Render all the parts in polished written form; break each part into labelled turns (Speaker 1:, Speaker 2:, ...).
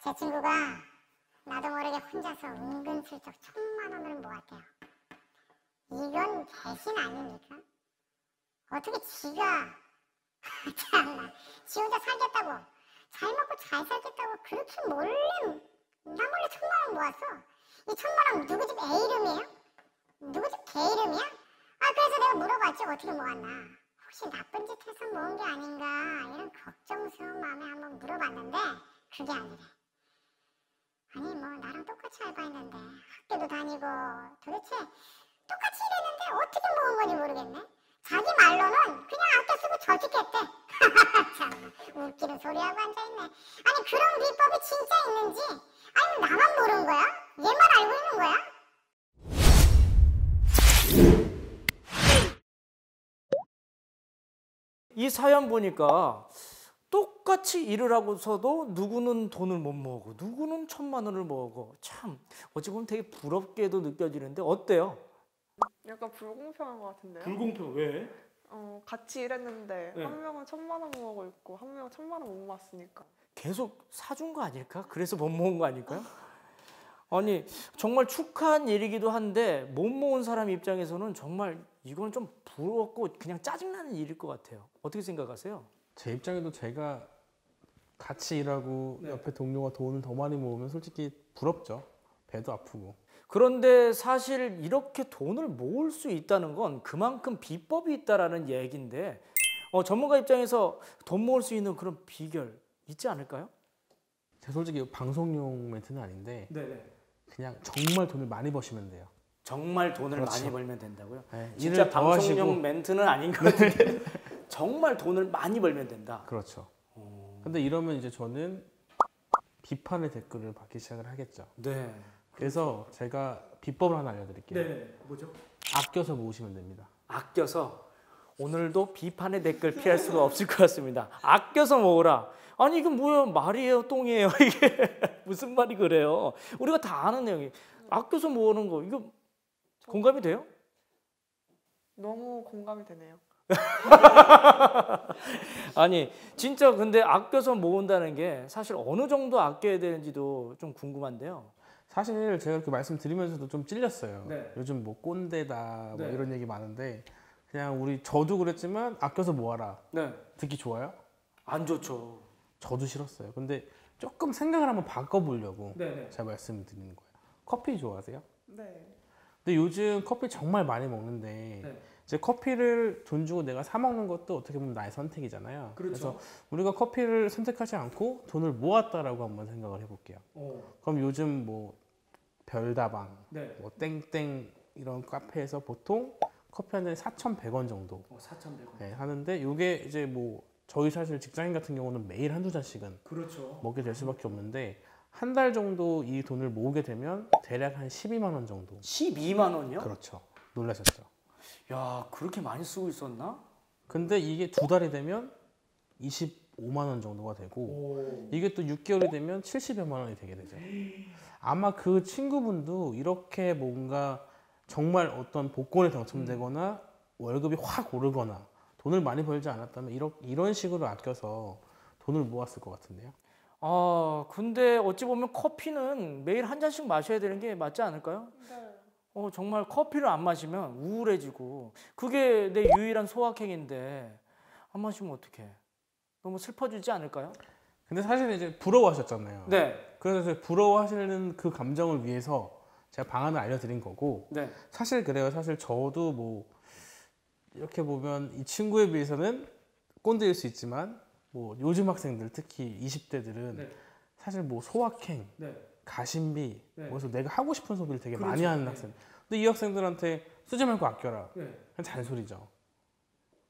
Speaker 1: 제 친구가 나도 모르게 혼자서 은근슬쩍 1,000만 원을 모았대요. 이건 배신 아닙니까? 어떻게 지가 참나 지 혼자 살겠다고 잘 먹고 잘 살겠다고 그렇게 몰래 나 몰래 1,000만 원 모았어. 이 1,000만 원 누구 집 애 이름이에요? 누구 집 개 이름이야? 그래서 내가 물어봤지 어떻게 모았나. 혹시 나쁜 짓 해서 모은 게 아닌가 이런 걱정스러운 마음에 한번 물어봤는데 그게 아니래. 아니 뭐 나랑 똑같이 알바했는데 학교도 다니고 도대체 똑같이 일했는데 어떻게 모은 건지 모르겠네. 자기 말로는 그냥 아껴 쓰고 저축했대. 참 웃기는 소리하고 앉아있네. 아니 그런 비법이 진짜 있는지 아니면 나만 모르는 거야? 얘만 알고 있는 거야?
Speaker 2: 이 사연 보니까 똑같이 일을 하고서도 누구는 돈을 못 모으고 누구는 1,000만 원을 모으고 참 어찌 보면 되게 부럽게도 느껴지는데 어때요?
Speaker 3: 약간 불공평한 것 같은데요?
Speaker 2: 불공평 왜?
Speaker 3: 같이 일했는데
Speaker 2: 네.
Speaker 3: 한 명은 1,000만 원 모으고 있고 한 명은 1,000만 원 못 모았으니까.
Speaker 2: 계속 사준 거 아닐까? 그래서 못 모은 거 아닐까요? 아니 정말 축하한 일이기도 한데 못 모은 사람 입장에서는 정말 이건 좀 부럽고 그냥 짜증나는 일일 것 같아요. 어떻게 생각하세요?
Speaker 4: 제 입장에도 제가 같이 일하고 옆에 동료가 돈을 더 많이 모으면 솔직히 부럽죠. 배도 아프고.
Speaker 2: 그런데 사실 이렇게 돈을 모을 수 있다는 건 그만큼 비법이 있다라는 얘기인데 전문가 입장에서 돈 모을 수 있는 그런 비결 있지 않을까요?
Speaker 4: 제가 솔직히 방송용 멘트는 아닌데
Speaker 2: 네네.
Speaker 4: 그냥 정말 돈을 많이 버시면 돼요.
Speaker 2: 정말 돈을
Speaker 4: 그렇죠.
Speaker 2: 많이 벌면 된다고요?
Speaker 4: 네,
Speaker 2: 진짜
Speaker 4: 일을 더
Speaker 2: 방송용
Speaker 4: 하시고.
Speaker 2: 멘트는 아닌 것 같은데 정말 돈을 많이 벌면 된다.
Speaker 4: 그렇죠. 근데 이러면 이제 저는 비판의 댓글을 받기 시작을 하겠죠.
Speaker 2: 네.
Speaker 4: 그래서 제가 비법을 하나 알려드릴게요.
Speaker 2: 네. 뭐죠?
Speaker 4: 아껴서 모으시면 됩니다.
Speaker 2: 아껴서 오늘도 비판의 댓글 피할 수가 없을 것 같습니다. 아껴서 모으라. 아니 이게 뭐예요? 말이에요? 똥이에요? 이게 무슨 말이 그래요? 우리가 다 아는 내용이 아껴서 모으는 거 이거 공감이 돼요?
Speaker 3: 너무 공감이 되네요.
Speaker 2: 아니 진짜 근데 아껴서 모은다는 게 사실 어느 정도 아껴야 되는지도 좀 궁금한데요.
Speaker 4: 사실 제가 이렇게 말씀드리면서도 좀 찔렸어요.
Speaker 2: 네.
Speaker 4: 요즘 뭐 꼰대다 뭐
Speaker 2: 네.
Speaker 4: 이런 얘기 많은데 그냥 저도 그랬지만 아껴서 모아라.
Speaker 2: 네.
Speaker 4: 듣기 좋아요?
Speaker 2: 안 좋죠.
Speaker 4: 저도 싫었어요. 근데 조금 생각을 한번 바꿔보려고
Speaker 2: 네.
Speaker 4: 제가 말씀을 드리는 거예요. 커피 좋아하세요?
Speaker 3: 네.
Speaker 4: 근데 요즘 커피 정말 많이 먹는데
Speaker 2: 네.
Speaker 4: 이제 커피를 돈 주고 내가 사 먹는 것도 어떻게 보면 나의 선택이잖아요.
Speaker 2: 그렇죠.
Speaker 4: 래서 우리가 커피를 선택하지 않고 돈을 모았다라고 한번 생각을 해볼게요. 그럼 요즘 뭐 별다방,
Speaker 2: 네.
Speaker 4: 뭐 땡땡 이런 카페에서 보통 커피 한 잔에 4,100원 정도
Speaker 2: 4,100원.
Speaker 4: 네, 하는데 이게 이제 뭐 저희 사실 직장인 같은 경우는 매일 한두 잔씩은
Speaker 2: 그렇죠.
Speaker 4: 먹게 될 수밖에 없는데 한 달 정도 이 돈을 모으게 되면 대략 한 12만 원 정도.
Speaker 2: 12만 원이요?
Speaker 4: 그렇죠. 놀라셨죠?
Speaker 2: 야 그렇게 많이 쓰고 있었나?
Speaker 4: 근데 이게 두 달이 되면 25만 원 정도가 되고 이게 또 6개월이 되면 70여만 원이 되게 되죠. 아마 그 친구분도 이렇게 뭔가 정말 어떤 복권에 당첨되거나 월급이 확 오르거나 돈을 많이 벌지 않았다면 이런 식으로 아껴서 돈을 모았을 것 같은데요.
Speaker 2: 근데 어찌 보면 커피는 매일 한 잔씩 마셔야 되는 게 맞지 않을까요?
Speaker 3: 네.
Speaker 2: 정말 커피를 안 마시면 우울해지고 그게 내 유일한 소확행인데 안 마시면 어떡해? 너무 슬퍼지지 않을까요?
Speaker 4: 근데 사실 이제 부러워하셨잖아요.
Speaker 2: 네.
Speaker 4: 그래서 부러워하시는 그 감정을 위해서 제가 방안을 알려드린 거고
Speaker 2: 네.
Speaker 4: 사실 그래요. 사실 저도 뭐 이렇게 보면 이 친구에 비해서는 꼰대일 수 있지만 뭐 요즘 학생들 특히 20대들은
Speaker 2: 네.
Speaker 4: 사실 뭐 소확행,
Speaker 2: 네.
Speaker 4: 가심비,
Speaker 2: 네.
Speaker 4: 그래서 내가 하고 싶은 소비를 되게
Speaker 2: 그렇죠.
Speaker 4: 많이 하는
Speaker 2: 네.
Speaker 4: 학생. 근데 이 학생들한테 쓰지 말고 아껴라.
Speaker 2: 네.
Speaker 4: 그냥 잔소리죠.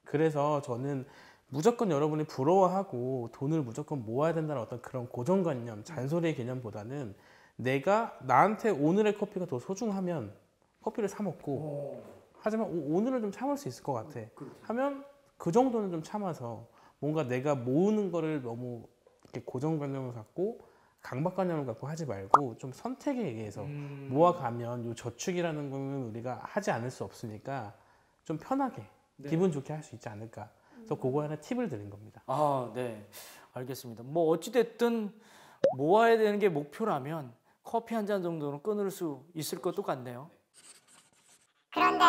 Speaker 4: 그래서 저는 무조건 여러분이 부러워하고 돈을 무조건 모아야 된다는 어떤 그런 고정관념, 잔소리의 개념보다는 내가 나한테 오늘의 커피가 더 소중하면 커피를 사 먹고 하지만 오늘은 좀 참을 수 있을 것 같아. 하면 그 정도는 좀 참아서 뭔가 내가 모으는 거를 너무 이렇게 고정관념을 갖고 강박관념을 갖고 하지 말고 좀 선택에 의해서 모아가면 요 저축이라는 거는 우리가 하지 않을 수 없으니까 좀 편하게 기분 좋게 할 수 있지 않을까. 그래서 그거 하나 팁을 드린 겁니다.
Speaker 2: 네. 알겠습니다. 뭐 어찌됐든 모아야 되는 게 목표라면 커피 한 잔 정도는 끊을 수 있을 것도 같네요.
Speaker 1: 그런데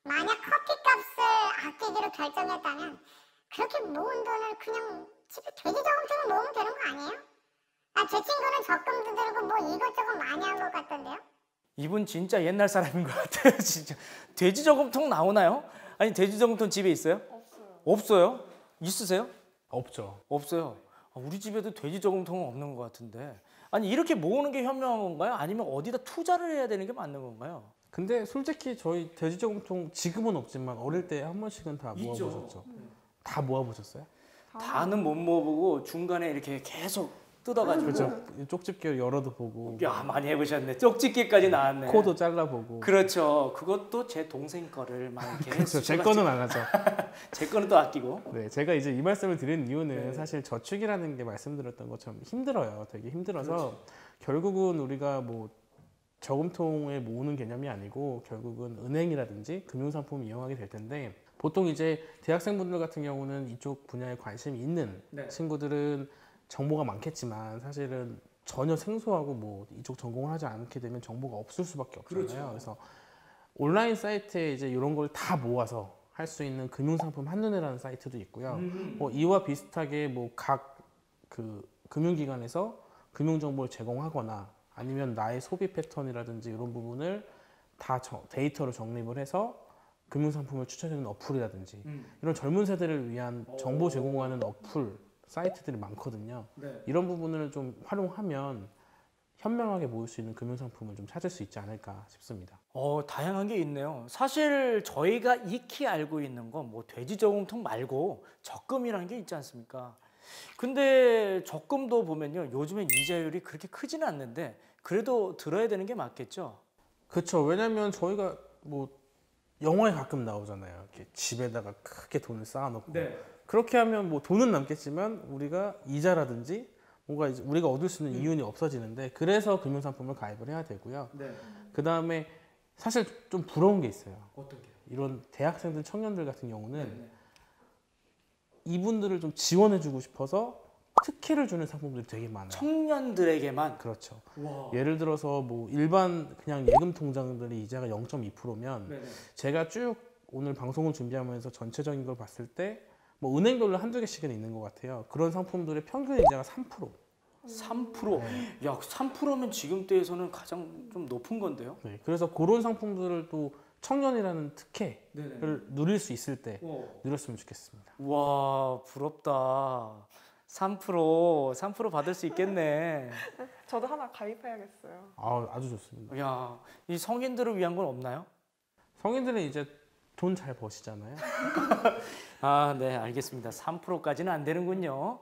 Speaker 1: 만약 커피값을 아끼기로 결정했다면 그렇게 모은 돈을 그냥 집에 돼지 저금통을 모으면 되는 거 아니에요? 제 친구는 적금도 들고 뭐 이것저것 많이 한 것 같던데요?
Speaker 2: 이분 진짜 옛날 사람인 것 같아요. 진짜. 돼지 저금통 나오나요? 아니 돼지 저금통 집에 있어요?
Speaker 3: 없어요.
Speaker 2: 없어요? 있으세요?
Speaker 4: 없죠.
Speaker 2: 없어요. 우리 집에도 돼지 저금통은 없는 것 같은데. 아니 이렇게 모으는 게 현명한 건가요? 아니면 어디다 투자를 해야 되는 게 맞는 건가요?
Speaker 4: 근데 솔직히 저희 돼지저금통 지금은 없지만 어릴 때 한 번씩은 다
Speaker 2: 있죠.
Speaker 4: 모아보셨죠? 다 모아보셨어요?
Speaker 2: 다는 못 모아보고 중간에 이렇게 계속 뜯어가지고.
Speaker 4: 그렇죠. 쪽집게 열어도 보고
Speaker 2: 야 많이 해보셨네. 쪽집게까지 나왔네.
Speaker 4: 코도 잘라보고.
Speaker 2: 그렇죠. 그것도 제 동생 거를 막 이렇게
Speaker 4: 그렇죠. 제 거는 안 하죠.
Speaker 2: 제 거는 또 아끼고.
Speaker 4: 네, 제가 이제 이 말씀을 드린 이유는
Speaker 2: 네.
Speaker 4: 사실 저축이라는 게 말씀드렸던 것처럼 힘들어요. 되게 힘들어서
Speaker 2: 그렇죠.
Speaker 4: 결국은 우리가 뭐 저금통에 모으는 개념이 아니고 결국은 은행이라든지 금융상품을 이용하게 될 텐데 보통 이제 대학생분들 같은 경우는 이쪽 분야에 관심이 있는
Speaker 2: 네.
Speaker 4: 친구들은 정보가 많겠지만 사실은 전혀 생소하고 뭐 이쪽 전공을 하지 않게 되면 정보가 없을 수밖에 없잖아요.
Speaker 2: 그렇죠.
Speaker 4: 그래서 온라인 사이트에 이제 이런 걸 다 모아서 할 수 있는 금융상품 한눈에라는 사이트도 있고요. 뭐 이와 비슷하게 뭐 각 그 금융기관에서 금융정보를 제공하거나 아니면 나의 소비 패턴이라든지 이런 부분을 다 데이터로 정립을 해서 금융상품을 추천해주는 어플이라든지 이런 젊은 세대를 위한 정보 제공하는 어플 사이트들이 많거든요.
Speaker 2: 네.
Speaker 4: 이런 부분을 좀 활용하면 현명하게 모을 수 있는 금융상품을 좀 찾을 수 있지 않을까 싶습니다.
Speaker 2: 다양한 게 있네요. 사실 저희가 익히 알고 있는 건 뭐 돼지 저금통 말고 적금이라는 게 있지 않습니까? 근데 적금도 보면요. 요즘엔 이자율이 그렇게 크지는 않는데 그래도 들어야 되는 게 맞겠죠?
Speaker 4: 그렇죠. 왜냐면 저희가 뭐 영화에 가끔 나오잖아요. 이렇게 집에다가 크게 돈을 쌓아놓고 그렇게 하면 뭐 돈은 남겠지만 우리가 이자라든지 뭔가 이제 우리가 얻을 수 있는 이윤이 없어지는데 그래서 금융상품을 가입을 해야 되고요.
Speaker 2: 네.
Speaker 4: 그 다음에 사실 좀 부러운 게 있어요.
Speaker 2: 어떤 게요?
Speaker 4: 이런 대학생들, 청년들 같은 경우는
Speaker 2: 네.
Speaker 4: 이분들을 좀 지원해주고 싶어서 특혜를 주는 상품들이 되게 많아요.
Speaker 2: 청년들에게만.
Speaker 4: 그렇죠.
Speaker 2: 와.
Speaker 4: 예를 들어서 뭐 일반 그냥 예금 통장들의 이자가 0.2%면
Speaker 2: 네네.
Speaker 4: 제가 쭉 오늘 방송을 준비하면서 전체적인 걸 봤을 때 뭐 은행별로 한두 개씩은 있는 것 같아요. 그런 상품들의 평균 이자가 3%.
Speaker 2: 3%. 야, 3%면 지금대에서는 가장 좀 높은 건데요.
Speaker 4: 네, 그래서 그런 상품들을 또 청년이라는 특혜를
Speaker 2: 네네.
Speaker 4: 누릴 수 있을 때 누렸으면 좋겠습니다.
Speaker 2: 와, 부럽다. 3% 받을 수 있겠네.
Speaker 3: 저도 하나 가입해야겠어요.
Speaker 4: 아주 좋습니다.
Speaker 2: 야, 이 성인들을 위한 건 없나요?
Speaker 4: 성인들은 이제 돈 잘 버시잖아요.
Speaker 2: 아, 네, 알겠습니다. 3%까지는 안 되는군요.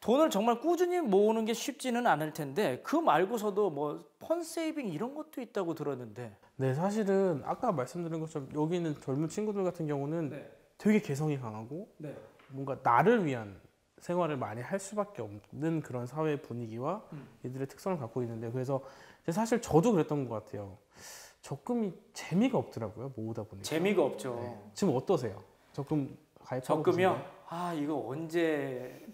Speaker 2: 돈을 정말 꾸준히 모으는 게 쉽지는 않을 텐데 그 말고서도 뭐 펀세이빙 이런 것도 있다고 들었는데.
Speaker 4: 네, 사실은 아까 말씀드린 것처럼 여기 있는 젊은 친구들 같은 경우는
Speaker 2: 네.
Speaker 4: 되게 개성이 강하고
Speaker 2: 네.
Speaker 4: 뭔가 나를 위한 생활을 많이 할 수밖에 없는 그런 사회 분위기와 이들의 특성을 갖고 있는데 그래서 사실 저도 그랬던 것 같아요. 적금이 재미가 없더라고요. 모으다 보니까.
Speaker 2: 재미가 없죠.
Speaker 4: 네. 지금 어떠세요? 적금 가입하고
Speaker 2: 적금이요?
Speaker 4: 계신가요?
Speaker 2: 아, 이거 언제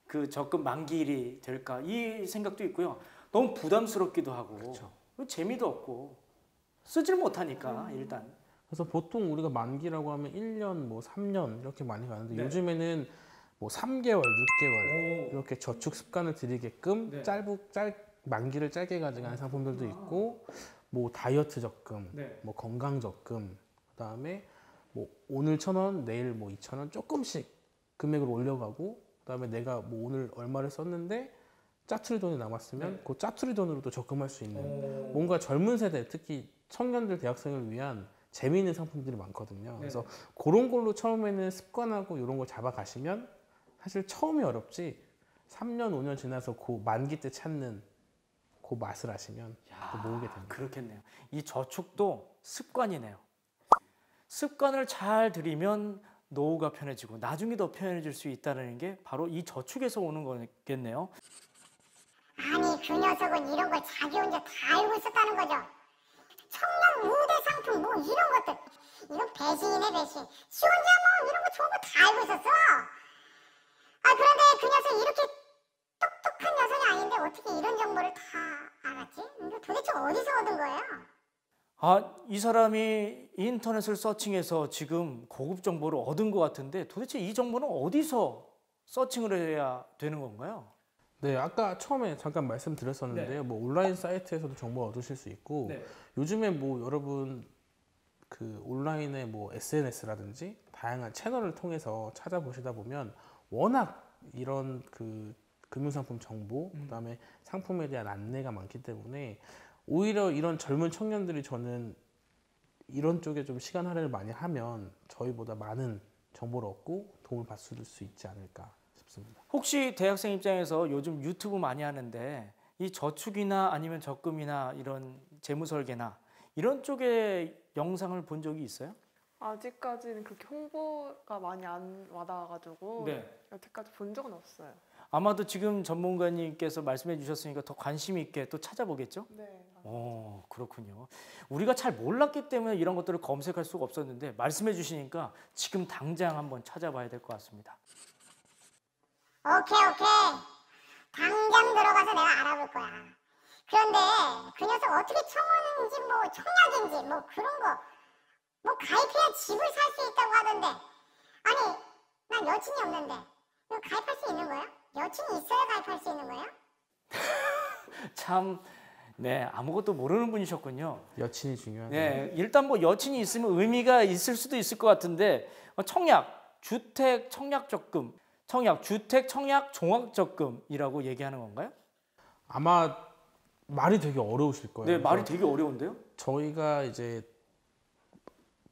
Speaker 2: 그 적금 만기일이 될까? 이 생각도 있고요. 너무 부담스럽기도 하고.
Speaker 4: 그렇죠.
Speaker 2: 재미도 없고. 쓰질 못하니까 일단.
Speaker 4: 그래서 보통 우리가 만기라고 하면 1년, 뭐 3년 이렇게 많이 가는데
Speaker 2: 네.
Speaker 4: 요즘에는 뭐 3개월, 6개월
Speaker 2: 오.
Speaker 4: 이렇게 저축 습관을 들이게끔
Speaker 2: 네.
Speaker 4: 만기를 짧게 가져가는 상품들도 있고 뭐 다이어트 적금,
Speaker 2: 네.
Speaker 4: 뭐 건강 적금, 그다음에 뭐 오늘 1,000원, 내일 뭐 2,000원 조금씩 금액을 올려가고 그다음에 내가 뭐 오늘 얼마를 썼는데 짜투리 돈이 남았으면
Speaker 2: 네.
Speaker 4: 그 짜투리 돈으로도 적금할 수 있는
Speaker 2: 오.
Speaker 4: 뭔가 젊은 세대 특히 청년들 대학생을 위한 재미있는 상품들이 많거든요. 그래서 그런 걸로 처음에는 습관하고 이런 걸 잡아가시면 사실 처음이 어렵지 3년, 5년 지나서 그 만기 때 찾는 그 맛을 아시면 또 모으게 됩니다.
Speaker 2: 그렇겠네요. 이 저축도 습관이네요. 습관을 잘 들이면 노후가 편해지고 나중에 더 편해질 수 있다는 게 바로 이 저축에서 오는 거겠네요.
Speaker 1: 아니 그 녀석은 이런 걸 자기 혼자 다 알고 있었다는 거죠. 청년 우대 상품 뭐 이런 것들 이건 배신이네 배신. 지 혼자 뭐 이런 거 좋은 거 다 알고 있었어. 그런데 그 녀석 이렇게 어떻게 이런 정보를 다 알았지? 이거 도대체 어디서 얻은 거예요?
Speaker 2: 아, 이 사람이 인터넷을 서칭해서 지금 고급 정보를 얻은 것 같은데 도대체 이 정보는 어디서 서칭을 해야 되는 건가요?
Speaker 4: 네, 아까 처음에 잠깐 말씀드렸었는데요. 뭐 온라인 사이트에서도 정보 얻으실 수 있고 요즘에 뭐 여러분 그 온라인의 뭐 SNS라든지 다양한 채널을 통해서 찾아보시다 보면 워낙 이런 그 금융상품 정보, 그다음에 상품에 대한 안내가 많기 때문에 오히려 이런 젊은 청년들이 저는 이런 쪽에 좀 시간 할애를 많이 하면 저희보다 많은 정보를 얻고 도움을 받을 수 있지 않을까 싶습니다.
Speaker 2: 혹시 대학생 입장에서 요즘 유튜브 많이 하는데 이 저축이나 아니면 적금이나 이런 재무 설계나 이런 쪽의 영상을 본 적이 있어요?
Speaker 3: 아직까지는 그렇게 홍보가 많이 안 와닿아가지고 여태까지 본 적은 없어요.
Speaker 2: 아마도 지금 전문가님께서 말씀해 주셨으니까 더 관심 있게 또 찾아보겠죠?
Speaker 3: 네.
Speaker 2: 그렇군요. 우리가 잘 몰랐기 때문에 이런 것들을 검색할 수가 없었는데 말씀해 주시니까 지금 당장 한번 찾아봐야 될 것 같습니다.
Speaker 1: 오케이. 당장 들어가서 내가 알아볼 거야. 그런데 그 녀석 어떻게 청원인지 뭐 청약인지 뭐 그런 거 뭐 가입해야 집을 살 수 있다고 하던데. 아니, 난 여친이 없는데 이거 가입할 수 있는 거야? 여친이 있어야 가입할 수 있는 거야?
Speaker 2: 참, 네, 아무것도 모르는 분이셨군요.
Speaker 4: 여친이 중요하죠.
Speaker 2: 네, 일단 뭐 여친이 있으면 의미가 있을 수도 있을 것 같은데 청약, 주택 청약 적금, 주택 청약 종합 적금이라고 얘기하는 건가요?
Speaker 4: 아마 말이 되게 어려우실 거예요.
Speaker 2: 네, 말이 되게 어려운데요?
Speaker 4: 저희가 이제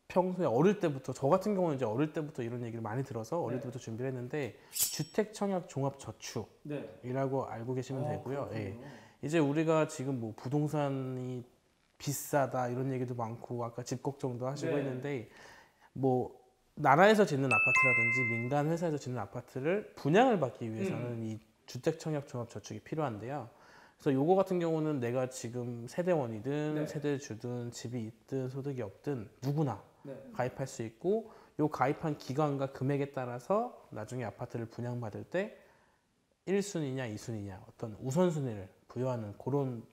Speaker 4: 평소에 어릴 때부터 저 같은 경우는 이제 어릴 때부터 이런 얘기를 많이 들어서 어릴 때부터 준비를 했는데 주택 청약 종합 저축이라고 알고 계시면 되고요. 예. 이제 우리가 지금 뭐 부동산이 비싸다 이런 얘기도 많고 아까 집 걱정도 하시고 했는데 뭐 나라에서 짓는 아파트라든지 민간 회사에서 짓는 아파트를 분양을 받기 위해서는 이 주택 청약 종합 저축이 필요한데요. 그래서 요거 같은 경우는 내가 지금 세대원이든 세대주든 집이 있든 소득이 없든 누구나 가입할 수 있고 요 가입한 기간과 금액에 따라서 나중에 아파트를 분양받을 때 1순위냐 2순위냐 어떤 우선순위를 부여하는 그런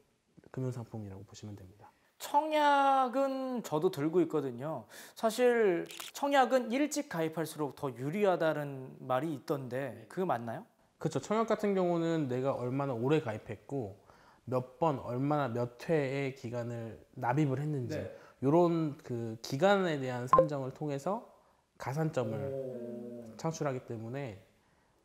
Speaker 4: 금융상품이라고 보시면 됩니다.
Speaker 2: 청약은 저도 들고 있거든요. 사실 청약은 일찍 가입할수록 더 유리하다는 말이 있던데 그거 맞나요?
Speaker 4: 그렇죠. 청약 같은 경우는 내가 얼마나 오래 가입했고 몇 번 얼마나 몇 회의 기간을 납입을 했는지 이런 그 기간에 대한 산정을 통해서 가산점을 창출하기 때문에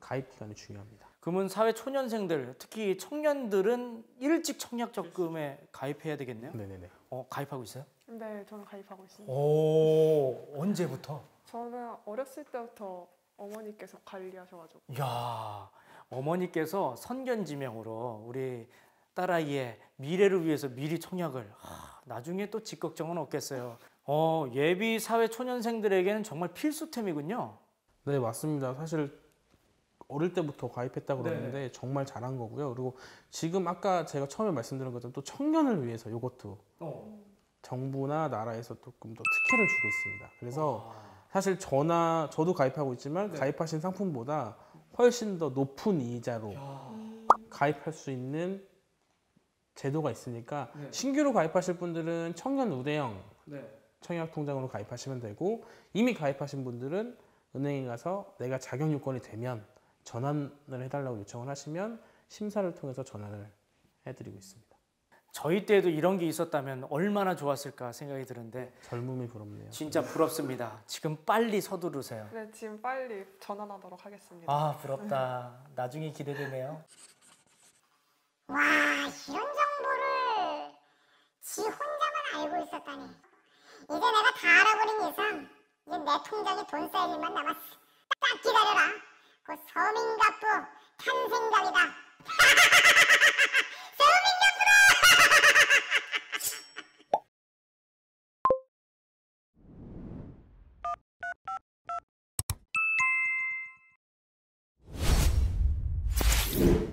Speaker 4: 가입 기간이 중요합니다.
Speaker 2: 그러면 사회 초년생들, 특히 청년들은 일찍 청약 적금에 가입해야 되겠네요.
Speaker 4: 네네네.
Speaker 2: 가입하고 있어요?
Speaker 3: 네, 저는 가입하고 있습니다.
Speaker 2: 언제부터?
Speaker 3: 저는 어렸을 때부터 어머니께서 관리하셔가지고.
Speaker 2: 이야, 어머니께서 선견지명으로 우리 딸아이의 미래를 위해서 미리 청약을. 나중에 또 집 걱정은 없겠어요. 예비 사회 초년생들에게는 정말 필수템이군요.
Speaker 4: 네, 맞습니다. 사실 어릴 때부터 가입했다고 그러는데 정말 잘한 거고요. 그리고 지금 아까 제가 처음에 말씀드린 것처럼 또 청년을 위해서 이것도 정부나 나라에서 조금 더 특혜를 주고 있습니다. 그래서 사실 저도 가입하고 있지만 가입하신 상품보다 훨씬 더 높은 이자로 가입할 수 있는 제도가 있으니까 신규로 가입하실 분들은 청년 우대형 청약 통장으로 가입하시면 되고 이미 가입하신 분들은 은행에 가서 내가 자격 요건이 되면 전환을 해달라고 요청을 하시면 심사를 통해서 전환을 해드리고 있습니다.
Speaker 2: 저희 때도 이런 게 있었다면 얼마나 좋았을까 생각이 드는데
Speaker 4: 젊음이 부럽네요.
Speaker 2: 진짜 부럽습니다. 지금 빨리 서두르세요.
Speaker 3: 네, 지금 빨리 전환하도록 하겠습니다.
Speaker 2: 부럽다. 나중에 기대되네요.
Speaker 1: 와, 이런 정보를 지 혼자만 알고 있었다니. 이제 내가 다 알아버린 이상 이제 내 통장에 돈 쌓일 일만 남았어. 딱 기다려라. 그 서민갑부 탄생갑이다. 서민갑부!